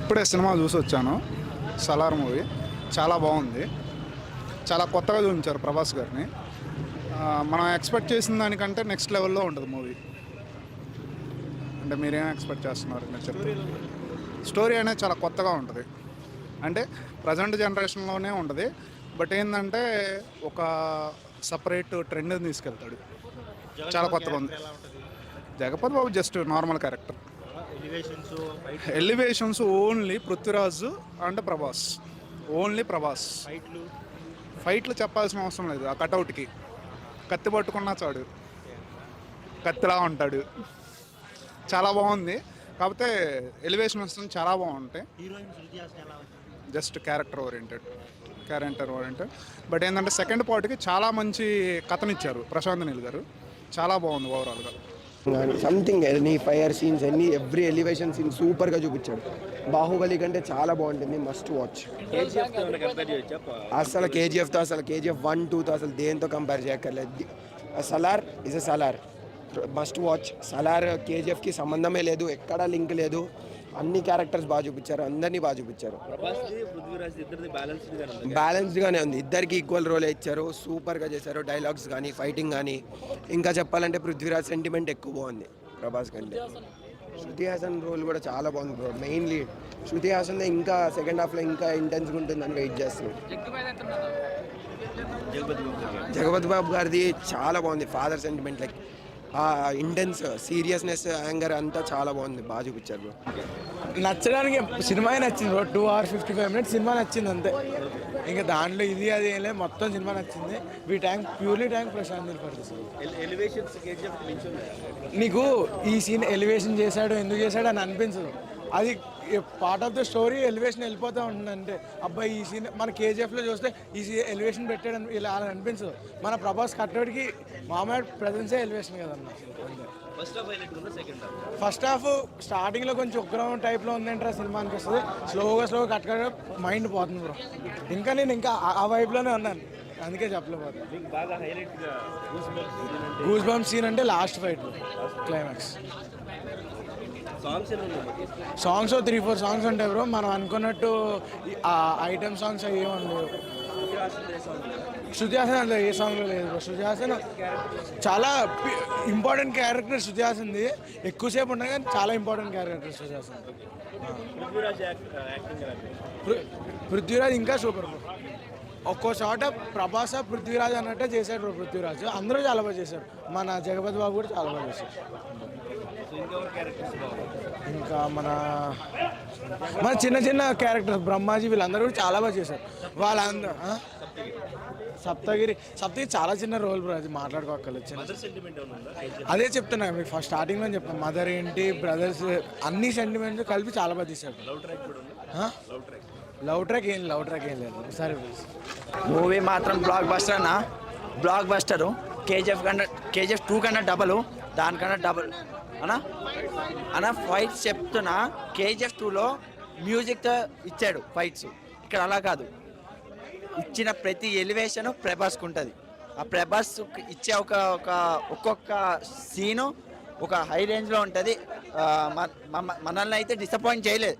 ఇప్పుడే సినిమా చూసి వచ్చాను. సలార్ మూవీ చాలా బాగుంది. చాలా కొత్తగా చూపించారు ప్రభాస్ గారిని. మనం ఎక్స్పెక్ట్ చేసిన దానికంటే నెక్స్ట్ లెవెల్లో ఉంటుంది మూవీ. అంటే మీరేం ఎక్స్పెక్ట్ చేస్తున్నారు? నేను చెప్తాను. స్టోరీ అనేది చాలా కొత్తగా ఉంటుంది. అంటే ప్రజెంట్ జనరేషన్లోనే ఉంటుంది. బట్ ఏంటంటే ఒక సపరేట్ ట్రెండ్ని తీసుకెళ్తాడు. చాలా కొత్తగా ఉంది. Jagapathi Babu just normal character. Elevations only Prithviraj and Prabhas. Only Prabhas. ఫైట్లు చెప్పాల్సిన అవసరం లేదు. ఆ కటౌట్కి కత్తి పట్టుకున్నా చాడు, కత్తిలా ఉంటాడు. చాలా బాగుంది. కాకపోతే ఎలివేషన్స్ చాలా బాగుంటాయి. Just character oriented. బట్ ఏంటంటే సెకండ్ పార్ట్కి చాలా మంచి కథనిచ్చారు ప్రశాంత్ నీల్ గారు. చాలా బాగుంది ఓవరాల్గా. Something any fire scenes every elevation scene సూపర్గా చూపించాడు. బాహుబలి కంటే చాలా బాగుంటుంది. Must watch. అసలు కేజీఎఫ్తో కేజీఎఫ్ 1, 2తో అసలు దేంతో కంపేర్ చేయక్కర్లేదు. Salaar is a Salaar. Must watch. Salaar కేజీఎఫ్కి సంబంధమే లేదు, ఎక్కడా లింక్ లేదు. అన్ని క్యారెక్టర్స్ బాగా చూపించారు, అందరినీ బాగా చూపించారు. బ్యాలెన్స్డ్గానే ఉంది. ఇద్దరికి ఈక్వల్ రోల్ ఇచ్చారు. సూపర్గా చేశారు. డైలాగ్స్ కానీ ఫైటింగ్ కానీ. ఇంకా చెప్పాలంటే పృథ్వీరాజ్ సెంటిమెంట్ ఎక్కువ బాగుంది ప్రభాస్ కంటే. శృతి హాసన్ రోల్ కూడా చాలా బాగుంది బ్రో. మెయిన్లీ శృతి హాసన్ ఇంకా సెకండ్ హాఫ్లో ఇంకా ఇంటెన్స్గా ఉంటుందని వెయిట్ చేస్తున్నాం. జగపతి బాబు గారిది చాలా బాగుంది. Father sentiment like intense seriousness anger అంతా చాలా బాగుంది. బాగా చూపించారు బ్రో. నచ్చడానికి సినిమా నచ్చింది బ్రో. 2 hours 55 minutes సినిమా నచ్చింది అంతే. ఇంకా దాంట్లో ఇది అది ఏం లేదు, మొత్తం సినిమా నచ్చింది. ప్యూర్లీ ట్యాంక్ ప్రశాంత్ నీల్ నీకు ఈ సీన్ ఎలివేషన్ చేశాడు, ఎందుకు చేశాడు అని అనిపించదు. అది part of the story. Elevation వెళ్ళిపోతూ ఉంటుంది. అంటే అబ్బాయి ఈ సీన్ మన కేజీఎఫ్లో చూస్తే ఈ ఎలివేషన్ పెట్టాడు ఇలా అలా అనిపించదు. మన ప్రభాస్ కట్టడికి మామూలు ప్రజెన్సే ఎలివేషన్ కదన్న. ఫస్ట్ హాఫ్ స్టార్టింగ్లో కొంచెం ఉగ్రం టైప్లో ఉందంటే సినిమా అనిపిస్తుంది. స్లోగా కట్ మైండ్ పోతుంది బ్రో. నేను ఇంకా ఆ వైపులోనే ఉన్నాను, అందుకే చెప్పలేకపోతాను. గూస్ బంప్ సీన్ అంటే last fight climax. Songs 3-4 songs ఉంటాయి బ్రో. మనం అనుకున్నట్టు ఐటమ్ సాంగ్స్ అవి ఏమన్నా శృతి హాసన్ అంటే ఏ సాంగ్లో లేదు బ్రో. శృతి హాసన్ చాలా ఇంపార్టెంట్ క్యారెక్టర్. శృతి హాసన్ది ఎక్కువసేపు ఉన్నాయి కానీ చాలా ఇంపార్టెంట్ క్యారెక్టర్ శృతి హాసన్. పృథ్వీరాజ్ ఇంకా సూపర్ బ్రో. ఒక్కో చోట ప్రభాస్ పృథ్వీరాజ్ అన్నట్టే చేశాడు బ్రో. పృథ్వీరాజ్ అందరూ చాలా బాగా చేశారు. మన జగపతి బాబు కూడా చాలా బాగా చేశారు. ఇంకా మన చిన్న క్యారెక్టర్స్ బ్రహ్మాజీ వీళ్ళందరూ కూడా చాలా బాగా చేశారు. వాళ్ళందరూ సప్తగిరి చాలా చిన్న రోల్ బ్రో. అది మాట్లాడుకోగలచ్చు. అదే చెప్తున్నా మీకు ఫస్ట్ స్టార్టింగ్లో చెప్పాను. మదర్ ఏంటి, బ్రదర్స్ అన్ని సెంటిమెంట్స్ కలిపి చాలా బాగా తీశాడు. లవ్ ట్రాక్ ఏం లేదు. సరే మూవీ మాత్రం బ్లాక్ బస్టరు. కేజీఎఫ్ 2 కన్నా డబల్, దానికన్నా డబల్ అన్న ఫైట్స్ చెప్తున్నా. కేజీఎఫ్ 2లో మ్యూజిక్తో ఇచ్చాడు ఫైట్స్. ఇక్కడ అలా కాదు. ఇచ్చిన ప్రతి ఎలివేషను ప్రభాస్కి ఉంటుంది. ఆ ప్రభాస్ ఇచ్చే ఒక్కొక్క సీను ఒక హై రేంజ్లో ఉంటుంది. మనల్ని అయితే డిసప్పాయింట్ చేయలేదు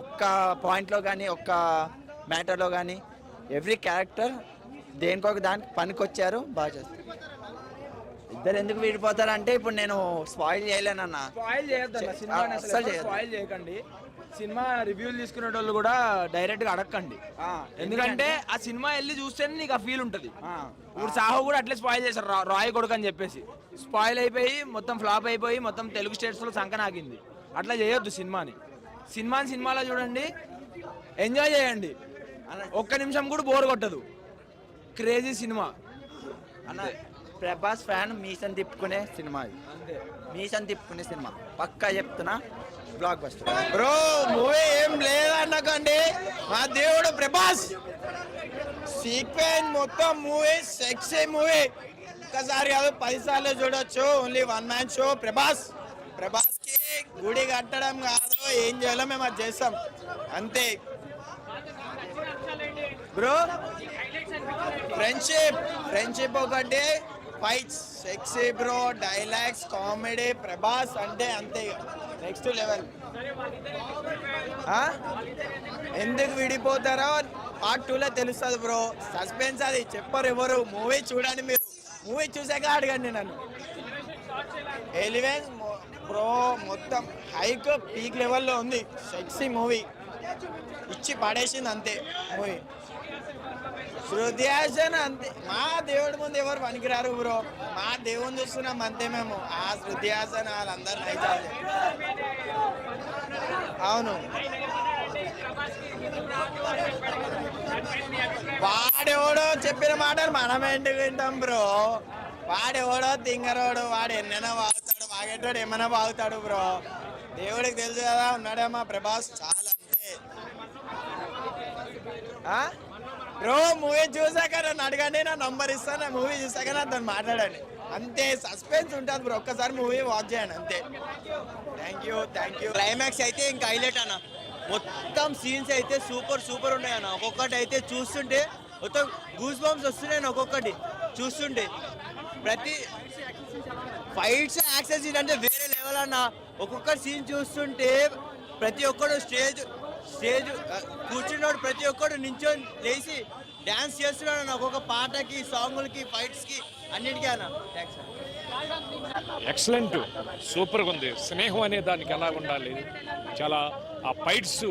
ఒక్క పాయింట్లో కానీ, ఒక్క మ్యాటర్లో కానీ. ఎవ్రీ క్యారెక్టర్ దేనికొక దానికి పనికొచ్చారు, బాగా చేస్తారు. ఇద్దరు ఎందుకు విడిపోతారంటే ఇప్పుడు నేను స్పాయిల్ చేయలేనన్నా. స్పాయిల్ చేయకండి. సినిమా రివ్యూలు తీసుకునే వాళ్ళు కూడా డైరెక్ట్గా అడగండి. ఎందుకంటే ఆ సినిమా వెళ్ళి చూస్తేనే నీకు ఆ ఫీల్ ఉంటుంది. ఇప్పుడు సాహో కూడా అట్లే స్పాయిల్ చేశారు, రాయ్ కొడుకు అని చెప్పేసి. స్పాయిల్ అయిపోయి మొత్తం ఫ్లాప్ అయిపోయి మొత్తం తెలుగు స్టేట్స్లో సంకనాగింది. అట్లా చేయొద్దు సినిమాలో చూడండి, ఎంజాయ్ చేయండి. ఒక్క నిమిషం కూడా బోర్ కొట్టదు. క్రేజీ సినిమా అన్న. ప్రభాస్ ఫ్యాన్ మీసం తిప్పుకునే సినిమా ఇది. మీసం సినిమా పక్కా చెప్తున్నా. Block buster bro. మూవీ ఏం లేదన్నకండి, మా దేవుడు ప్రభాస్. సీక్వెన్స్ మొత్తం మూవీ సెక్సీ మూవీ. ఒక్కసారి కాదు 10 సార్లు చూడొచ్చు. Only 1 man show. ప్రభాస్కి గుడి కట్టడం కాదు, ఏం చేయాలో మేము అది చేస్తాం అంతే బ్రో. ఫ్రెండ్షిప్ ఒకటి, fights sexy bro, dialogues, comedy, Prabhas అంటే అంతే నెక్స్ట్ లెవెల్. ఎందుకు విడిపోతారో పార్ట్ 2లో తెలుస్తుంది బ్రో. సస్పెన్స్ అది చెప్పరు ఎవరు. మూవీ చూడండి, మీరు మూవీ చూసాక అడగండి నన్ను. ఎలివెన్స్ బ్రో మొత్తం హైక్ పీక్ లెవెల్లో ఉంది. సెక్సీ మూవీ ఇచ్చి పడేసింది అంతే మూవీ. శృతి హాసన్ అంతే, మా దేవుడి ముందు ఎవరు పనికిరారు బ్రో. మా దేవుని చూస్తున్నాం అంతే మేము. ఆ శృతి హాసన్ వాళ్ళందరూ నైజాలి. అవును, వాడెవడో చెప్పిన మాటలు మనం ఎందుకు వింటాం బ్రో. వాడెవడో తింగరోడు, వాడు ఎన్నైనా బాగుతాడు, వాగేటోడు ఏమైనా బాగుతాడు బ్రో. దేవుడికి తెలుసు కదా, ఉన్నాడేమో ప్రభాస్ చాలా అంతే. బ్రో మూవీ చూసాక నన్ను అడగండి, నా నంబర్ ఇస్తాను. నా మూవీ చూసాక నాతో మాట్లాడండి అంతే. సస్పెన్స్ ఉంటుంది బ్రో, ఒక్కసారి మూవీ వాచ్ చేయండి అంతే. Thank you. క్లైమాక్స్ అయితే ఇంకా హైలైట్ అన్న. మొత్తం సీన్స్ అయితే సూపర్ ఉన్నాయి అన్న. ఒక్కొక్కటి అయితే చూస్తుంటే మొత్తం గూస్ బంప్స్ వస్తున్నాయి ఒక్కొక్కటి చూస్తుంటే. ప్రతి ఫైట్స్ యాక్షన్ సీన్ అంటే వేరే లెవెల్ అన్న. ఒక్కొక్క సీన్ చూస్తుంటే ప్రతి ఒక్కడు స్టేజ్ కూర్చున్నాడు, ప్రతి ఒక్కడు నించొని లేచి డ్యాన్స్ చేస్తున్నాడు అన్న. ఒక్కొక్క పాటకి, సాంగులకి, ఫైట్స్కి అన్నిటికీ అన్న. థ్యాంక్స్ అన్న. ఎక్సలెంట్, సూపర్గా ఉంది. స్నేహం అనే దానికి ఎలా ఉండాలి, చాలా ఆ ఫైట్స్,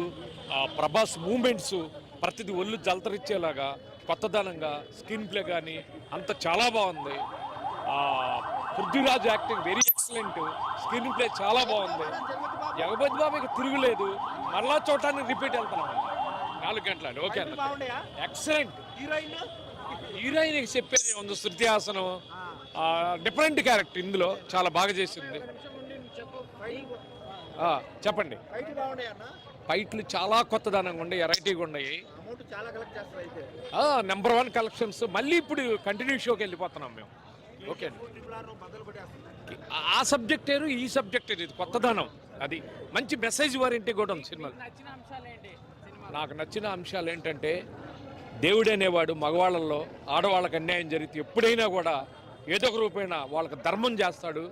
ఆ ప్రభాస్ మూమెంట్స్ ప్రతిదీ ఒళ్ళు జలతరిచ్చేలాగా కొత్తదనంగా స్క్రీన్ ప్లే కానీ అంత చాలా బాగుంది. Prithviraj acting very excellent, screen play చాలా బాగుంది. జగపతి బాబుకి తిరుగులేదు, మరలా చూడటానికి రిపీట్ వెళ్తున్నాం 4 గంటలు. ఓకే అన్న, ఎక్సలెంట్. హీరోయిన్ చెప్పేది ఉంది, శృతి హాసన్ డిఫరెంట్ క్యారెక్టర్ ఇందులో చాలా బాగా చేసింది. చెప్పండి. ఫైట్లు చాలా కొత్తదనంగా ఉన్నాయి, వెరైటీగా ఉన్నాయి. Number 1 collections. మళ్ళీ ఇప్పుడు కంటిన్యూ షోకి వెళ్ళిపోతున్నాం మేము. ఓకే అండి, ఆ సబ్జెక్ట్ ఏరు, ఈ సబ్జెక్ట్ ఏరు, ఇది కొత్తదనం. అది మంచి మెసేజ్ వారింటి కూడా ఉంది సినిమా. నాకు నచ్చిన అంశాలు ఏంటంటే, దేవుడు అనేవాడు మగవాళ్ళల్లో ఆడవాళ్ళకి అన్యాయం జరిగితే ఎప్పుడైనా కూడా ఏదో ఒక రూపైన వాళ్ళకి ధర్మం చేస్తాడు.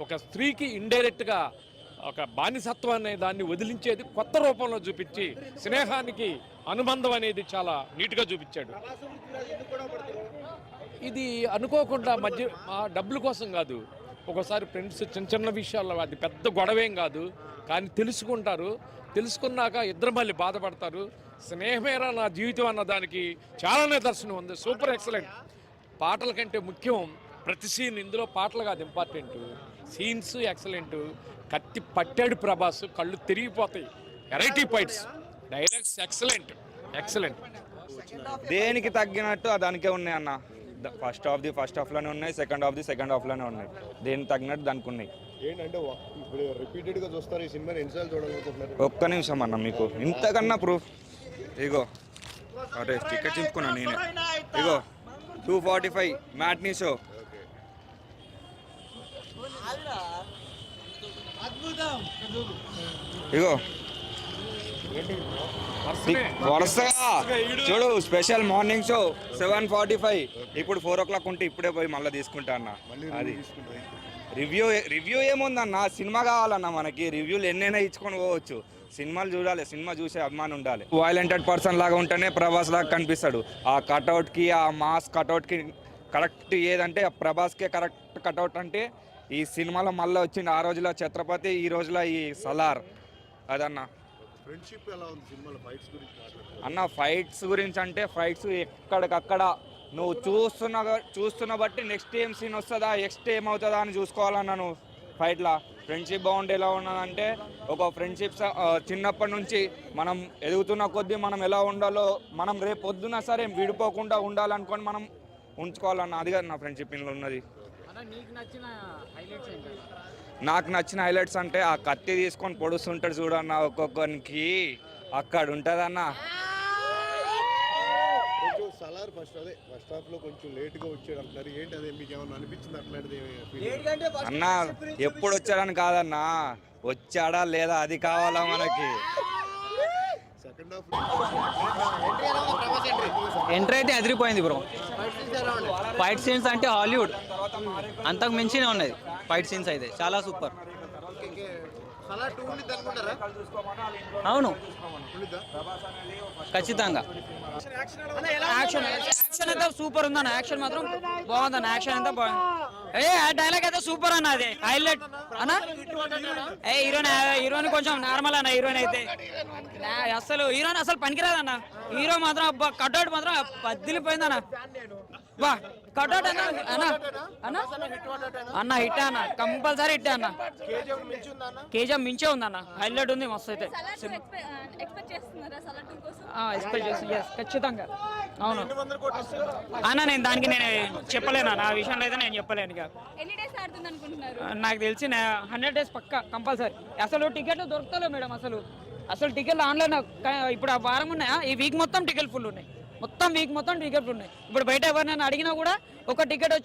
ఒక స్త్రీకి ఇండైరెక్ట్గా ఒక బానిసత్వాన్ని దాన్ని వదిలించేది కొత్త రూపంలో చూపించి స్నేహానికి అనుబంధం అనేది చాలా నీట్గా చూపించాడు. ఇది అనుకోకుండా మధ్య డబ్బుల కోసం కాదు, ఒకసారి ఫ్రెండ్స్ చిన్న విషయాల్లో అది పెద్ద గొడవేం కాదు, కానీ తెలుసుకుంటారు. తెలుసుకున్నాక ఇద్దరు మళ్ళీ బాధపడతారు. స్నేహమేరా నా జీవితం అన్న దానికి చాలా నిదర్శనం ఉంది. Super excellent. పాటల కంటే ముఖ్యం ప్రతి సీన్. ఇందులో పాటలు కాదు ఇంపార్టెంట్, సీన్స్ ఎక్సలెంట్. కత్తి పట్టాడు ప్రభాస్, కళ్ళు తిరిగిపోతాయి. Variety fights, dialogues excellent. దేనికి తగ్గినట్టు దానికే ఉన్నాయి అన్న. ఫస్ట్ హాఫ్లోనే ఉన్నాయి, సెకండ్ హాఫ్లోనే ఉన్నాయి. దేనికి తగ్గినట్టు దానికి ఉన్నాయి. ఏంటంటే ఇప్పుడు రిపీటెడ్గా చూస్తారు ఈ సినిమాని, ఎన్నిసార్లు చూడాలనుకుంటున్నారు? ఒక్క నిమిషం అన్న, మీకు ఇంతకన్నా ప్రూఫ్. ఇగో అదే టికెట్ చింపుకున్నాను నేనే. ఇగో 245 మ్యాట్నీ షో. ఇగో వరుసగా చూడు, స్పెషల్ మార్నింగ్ షో 7:45. ఇప్పుడు 4 o'clock ఉంటే ఇప్పుడే పోయి మళ్ళీ తీసుకుంటా అన్న. అది రివ్యూ ఏముందన్న, సినిమా కావాలన్న మనకి. రివ్యూలు ఎన్నైనా ఇచ్చుకొని పోవచ్చు. సినిమాలు చూడాలి, సినిమా చూసే అభిమానం ఉండాలి. వైలెంటెడ్ పర్సన్ లాగా ఉంటేనే ప్రభాస్ లాగా కనిపిస్తాడు. ఆ కటౌట్కి, ఆ మాస్ కటౌట్కి కరెక్ట్ ఏదంటే ప్రభాస్కే కరెక్ట్ కటౌట్ అంటే ఈ సినిమాలో మళ్ళీ వచ్చింది. ఆ రోజులో ఛత్రపతి, ఈ రోజులో ఈ సలార్. అదన్న ఫ్రెండ్షిప్ ఎలా ఉంది సినిమాలో? ఫైట్స్ గురించి అన్న, ఫైట్స్ గురించి అంటే ఫైట్స్ ఎక్కడికక్కడ నువ్వు చూస్తున్న బట్టి నెక్స్ట్ ఏం సీన్ వస్తుందా, నెక్స్ట్ ఏమవుతుందా అని చూసుకోవాలన్నా నువ్వు ఫైట్లా. ఫ్రెండ్షిప్ బాగుంటే ఎలా ఉన్నదంటే, ఒక ఫ్రెండ్షిప్ చిన్నప్పటి నుంచి మనం ఎదుగుతున్న కొద్దీ మనం ఎలా ఉండాలో, మనం రేపు పొద్దున సరే విడిపోకుండా ఉండాలనుకొని మనం ఉంచుకోవాలన్న. అది కాదు నా ఫ్రెండ్షిప్ ఇందులో ఉన్నది. నాకు నచ్చిన హైలైట్స్ అంటే ఆ కత్తి తీసుకొని పొడుస్తుంటాడు చూడన్న ఒక్కొక్కరికి, అక్కడ ఉంటుందన్న. కొంచెం సలార్ ఫస్ట్ హాఫ్లో కొంచెం లేట్గా వచ్చాడు అంటారు. ఏంటి అదే మీకు ఏమన్నా అనిపించింది అట్లాంటిది? అన్న ఎప్పుడు వచ్చాడని కాదన్నా, వచ్చాడా లేదా అది కావాలా మనకి. సెకండ్ హాఫ్ ఎంట్రీ అయితే అదిరిపోయింది బ్రో. ఫైట్ సీన్స్ అంటే హాలీవుడ్ అంతకు మించినే ఉన్నది. ఫైట్ సీన్స్ అయితే చాలా సూపర్. సలార్ 2 ఉండిద్ది అనుకుంటారా? అవును, ఉండిద్దా? ఖచ్చితంగా. యాక్షన్ అయితే సూపర్ ఉందన్న. యాక్షన్ మాత్రం బాగుందన్న. యాక్షన్ అంతా బాగుంది. ఆ డైలాగ్ అయితే సూపర్ అన్న. అది హైలైట్ అన్న. హీరోయిన్ కొంచెం నార్మల్ అన్న. హీరోయిన్ అయితే హీరోయిన్ అసలు పనికిరాదన్న. హీరో మాత్రం కట్అవుట్ మాత్రం పద్దిలిపోయిందన్న. బా కట్అవుట్ అన్న అన్న అన్న హిట్ అన్న. కంపల్సరీ హిట్ అన్న. కేజీఎఫ్ మించే ఉందన్న. హైలైట్ ఉంది మస్తు అయితే. ఎక్స్పెక్ట్ చేసి ఖచ్చితంగా. అవును అన్న. నేను దానికి చెప్పలేను అన్న. ఆ విషయంలో అయితే నేను చెప్పలేను. ఇక నాకు తెలిసి 100 days పక్కా కంపల్సరీ. అసలు టికెట్లు దొరుకుతలేవు మేడం. అసలు టికెట్లు ఆన్లైన్ ఇప్పుడు ఆ వారం ఉన్నాయా? ఈ వీక్ మొత్తం టికెట్ ఫుల్ ఉన్నాయి. మొత్తం వీక్ మొత్తం టికెట్లు ఉన్నాయి. ఇప్పుడు బయట ఎవరినైనా అడిగినా కూడా ఒక టికెట్ వచ్చి